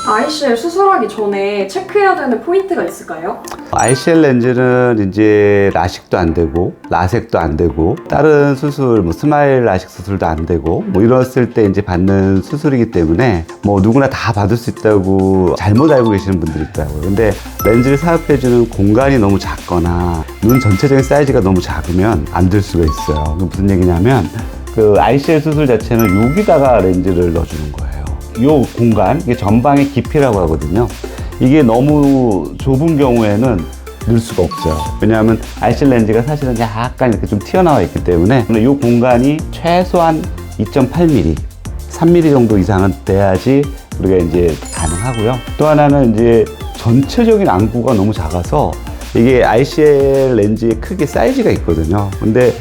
ICL 수술하기 전에 체크해야 되는 포인트가 있을까요? ICL 렌즈는 이제 라식도 안 되고 라섹도 안 되고 다른 수술 뭐 스마일 라식 수술도 안 되고 뭐 이랬을 때 이제 받는 수술이기 때문에 뭐 누구나 다 받을 수 있다고 잘못 알고 계시는 분들이 있더라고요. 근데 렌즈를 삽입해주는 공간이 너무 작거나 눈 전체적인 사이즈가 너무 작으면 안 될 수가 있어요. 무슨 얘기냐면 그 ICL 수술 자체는 여기다가 렌즈를 넣어주는 거예요. 요 공간, 이게 전방의 깊이라고 하거든요. 이게 너무 좁은 경우에는 넣을 수가 없어요. 왜냐하면 ICL 렌즈가 사실은 약간 이렇게 좀 튀어나와 있기 때문에 이 공간이 최소한 2.8mm, 3mm 정도 이상은 돼야지 우리가 이제 가능하고요. 또 하나는 이제 전체적인 안구가 너무 작아서 이게 ICL 렌즈의 크기 사이즈가 있거든요. 근데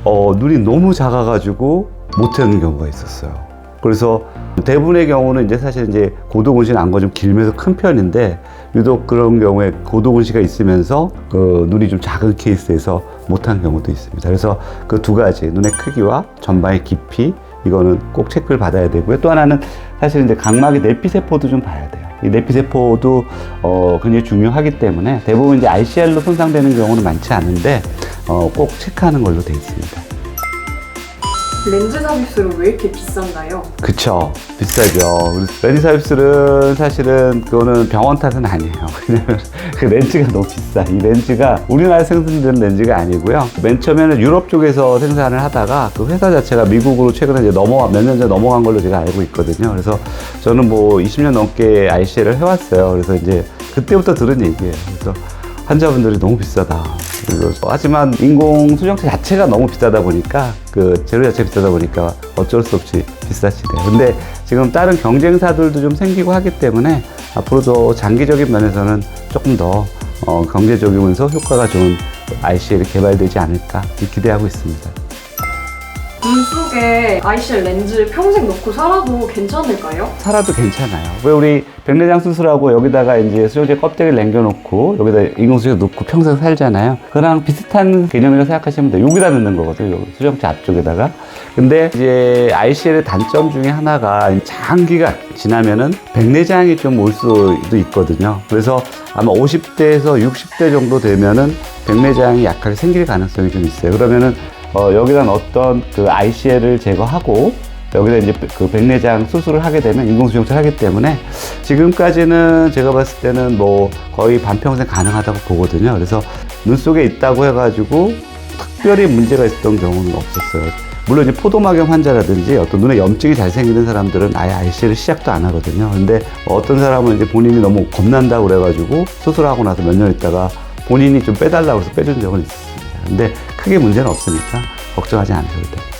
눈이 너무 작아가지고 못 하는 경우가 있었어요. 그래서 대부분의 경우는 이제 사실 이제 고도근시 안구가 좀 길면서 큰 편인데 유독 그런 경우에 고도근시가 있으면서 그 눈이 좀 작은 케이스에서 못한 경우도 있습니다. 그래서 그 두 가지 눈의 크기와 전방의 깊이 이거는 꼭 체크를 받아야 되고요. 또 하나는 사실 이제 각막의 내피세포도 좀 봐야 돼요. 이 내피세포도 굉장히 중요하기 때문에 대부분 이제 ICL로 손상되는 경우는 많지 않은데 꼭 체크하는 걸로 되어 있습니다. 렌즈 삽입술은 왜 이렇게 비싼가요? 그쵸, 비싸죠. 렌즈 삽입술은 사실은 그거는 병원 탓은 아니에요. 왜냐면 그 렌즈가 너무 비싸. 이 렌즈가 우리나라에 생산되는 렌즈가 아니고요. 맨 처음에는 유럽 쪽에서 생산을 하다가 그 회사 자체가 미국으로 최근에 이제 몇 년 전에 넘어간 걸로 제가 알고 있거든요. 그래서 저는 뭐 20년 넘게 ICL을 해왔어요. 그래서 이제 그때부터 들은 얘기예요. 그래서 환자분들이 너무 비싸다. 하지만 인공 수정체 자체가 너무 비싸다 보니까 그 재료 자체가 비싸다 보니까 어쩔 수 없이 비싸지대요. 근데 지금 다른 경쟁사들도 좀 생기고 하기 때문에 앞으로도 장기적인 면에서는 조금 더 경제적이면서 효과가 좋은 ICL이 개발되지 않을까 기대하고 있습니다. 눈 속에 ICL 렌즈 평생 넣고 살아도 괜찮을까요? 살아도 괜찮아요. 왜 우리 백내장 수술하고 여기다가 이제 수정체 껍데기를 남겨놓고 여기다 인공수정 넣고 평생 살잖아요. 그랑 비슷한 개념이라고 생각하시면 돼요. 여기다 넣는 거거든요. 수정체 앞쪽에다가. 근데 이제 ICL의 단점 중에 하나가 장기가 지나면은 백내장이 좀 올 수도 있거든요. 그래서 아마 50대에서 60대 정도 되면은 백내장이 약하게 생길 가능성이 좀 있어요. 그러면은 여기다 어떤 그 ICL을 제거하고 여기다 이제 그 백내장 수술을 하게 되면 인공수정체를 하기 때문에 지금까지는 제가 봤을 때는 뭐 거의 반평생 가능하다고 보거든요. 그래서 눈 속에 있다고 해가지고 특별히 문제가 있었던 경우는 없었어요. 물론 이제 포도막염 환자라든지 어떤 눈에 염증이 잘 생기는 사람들은 아예 ICL을 시작도 안 하거든요. 근데 어떤 사람은 이제 본인이 너무 겁난다고 그래가지고 수술하고 나서 몇 년 있다가 본인이 좀 빼달라고 해서 빼준 적은 있었습니다. 근데 크게 문제는 없으니까 걱정하지 않으셔도 돼요.